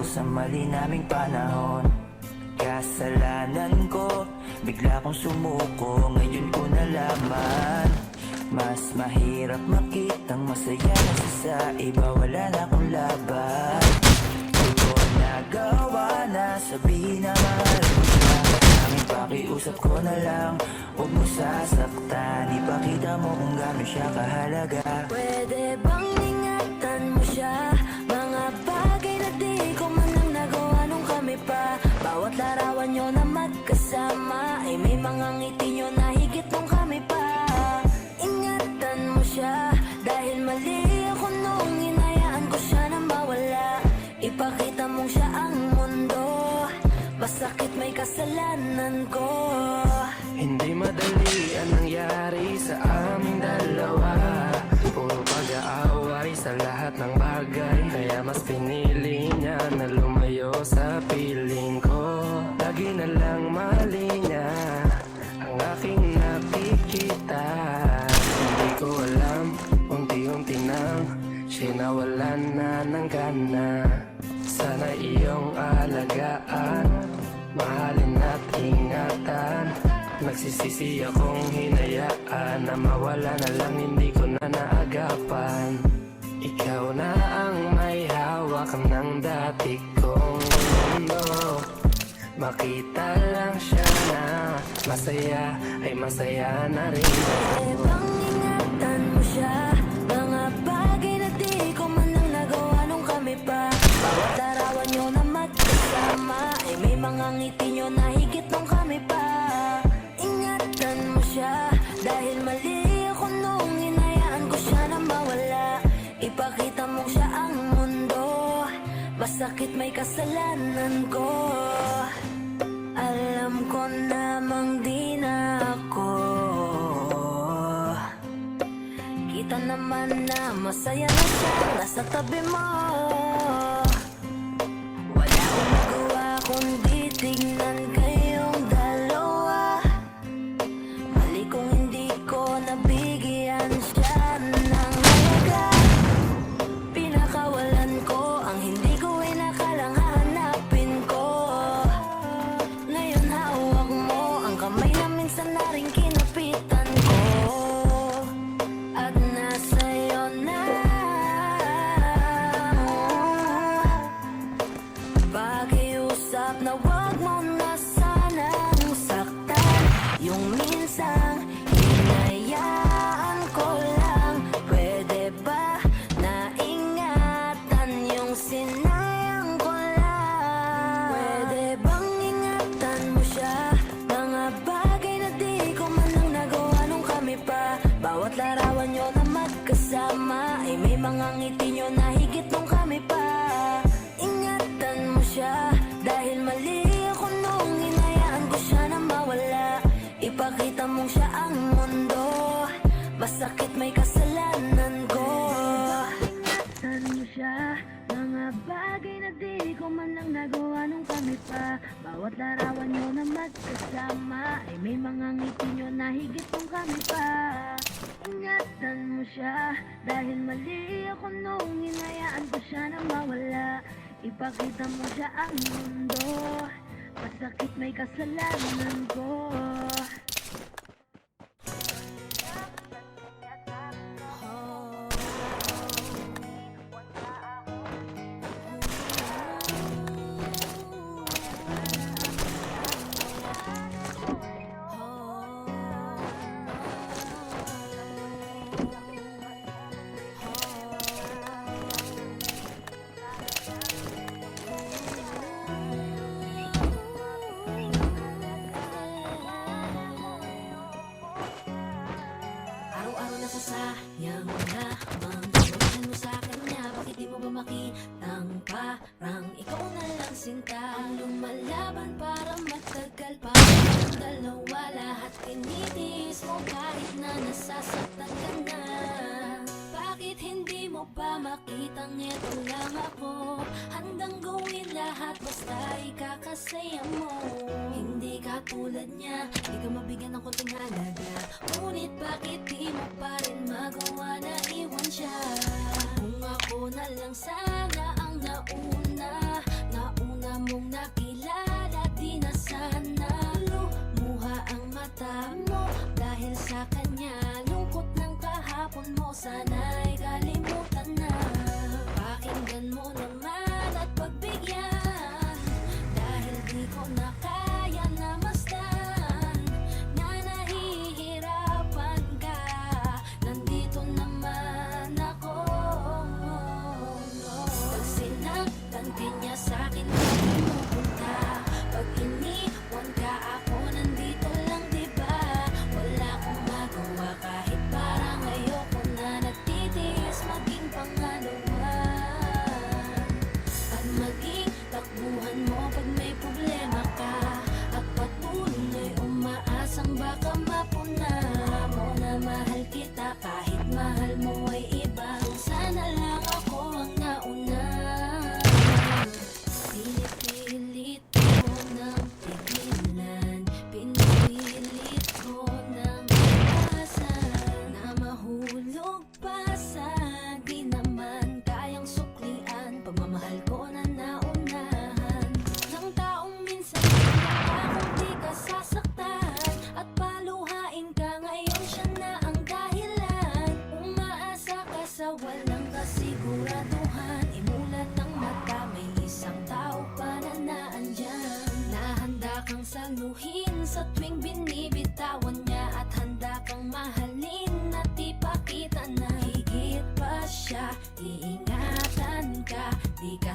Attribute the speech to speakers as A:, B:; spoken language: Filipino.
A: sa mali naming panahon. Kasalanan ko, bigla kong sumuko, ngayon ko nalaman. Mas mahirap makitang masaya na sa iba, wala na akong laban. Di ko nagawa na sabihin na mahal mo siya. Aming pakiusap ko na lang, huwag mo sasaktan. Ipakita mo kung gaano siya kahalaga.
B: Pwede bang ingatan mo siya? Mga bagay na di ko man lang nagawa nung kami pa. Bawat larawan nyo na magkasama ay may mga ngiti nyo na higit nung kami pa. Ingatan mo siya dahil mali ako nung hinayaan ko siya na mawala. Ipakita mong siya ang mundo, masakit may kasalanan ko.
C: Hindi madali ang nangyari sa aming dalawa. Puro pag-aaway sa lahat ng bagay, kaya mas pinili niya na lumayo sa piling ko. Lagi na lang mali niya ang aking nakikita. Hindi ko alam, unti-unti nang siya nawalan na ng gana. Sana iyong alagaan, mahalin at ingatan. Nagsisisi akong hinayaan na mawala na lang, hindi ko na naagapan. Ikaw na ang may hawak ng dati kong mundo. Makita lang siya na masaya, ay masaya na rin
B: Pwede
C: ako.
B: bang ingatan mo siya? Mga bagay na di ko man lang nagawa nung kami pa. Bawat larawan nyo na magkasama ay may mga ngiti nyo na higit nung kami pa. Ingatan mo siya dahil mali ako nung hinayaan ko siya na mawala. Ipakita mo siya ang mundo, masakit may kasalanan ko. Alam ko namang di na ako. Kita naman na masaya na siya nasa tabi mo. Wala akong magawa kundi tignan kayong dalawa. Mali kung hindi ko nabigyan siya ng halaga. Pinakawalan ko ang hindi ko inakalang hahanapin ko. Ngayon hawak mo ang kamay na minsan na rin kinapitan ko. At nasa'yo na pakiusap na wag mo na sanang saktan. Yung minsang hinayaan ko lang. Pwede ba na ingatan yung sinayang ko lang? Pwede bang ingatan mo siya? Mga bagay na di ko man lang nagawa nung kami pa. Bawat larawan nyo na magkasama ay may mga ngiti nyo na higit nung kami pa. Ingatan mo siya dahil mali ako nung hinayaan ko siya na mawala. Ipakita mong siya ang mundo, masakit may kasalanan ko. Ingatan mo siya, mga bagay na di ko man lang nagawa nung kami pa. Bawat larawan nyo na magkasama ay may mga ngiti nyo na higit nung kami pa. Ingatan mo siya dahil mali ako nung hinayaan ko siya na mawala. Ipakita mo siya ang mundo, masakit may kasalanan ko. Araw-araw nasasayang na ang gagawin mo sa kanya. Bakit di mo ba makitang parang ikaw na lang sinta ang lumalaban para matagal pa ang dalawa. Lahat tinitiis mo kahit na nasasaktan ka na. Bakit hindi mo pa makitang eto lang ako? Handang gawin lahat basta ikakasaya mo. Hindi ka tulad niya, di ka mabigyan ng konting halaga. Ngunit bakit di mo pa rin magawa na iwan siya? Kung ako na lang sana ang nauna, na sana'y kalimutan na. Pakinggan mo naman at pagbigyan, dahil di ko na kaya na masdan na nahihirapan ka. Nandito naman ako. Pag sinaktan ka niya sa'kin, di pupunta. Pag iniwan ka ako, nandito lang, diba? Wala akong magawa kahit parang ayoko na. Nagtitiis maging pangalawa at maging takbuhan mo pag may problema ka. At patuloy umaasang baka mapuna mo na mahal kita kahit mahal mo ay iba. Sana lang ako ang nauna. Pinipilit ko ng pigilan, pinipilit ko ng iwasan na mahulog pa sa di naman kayang suklian. Pagmamahal ko na naunahan ng taong minsan akong di ka sasaktan at paluhain ka. Ngayon siya na ang dahilan. Umaasa ka sa walang kasiguraduhan. Imulat ng mata, may isang tao pa na naandyan. Nahanda kang saluhin sa tuwing binibitawan niya, at handa kang mahalin at ipakita na higit pa siya. Iingatan ka, di ka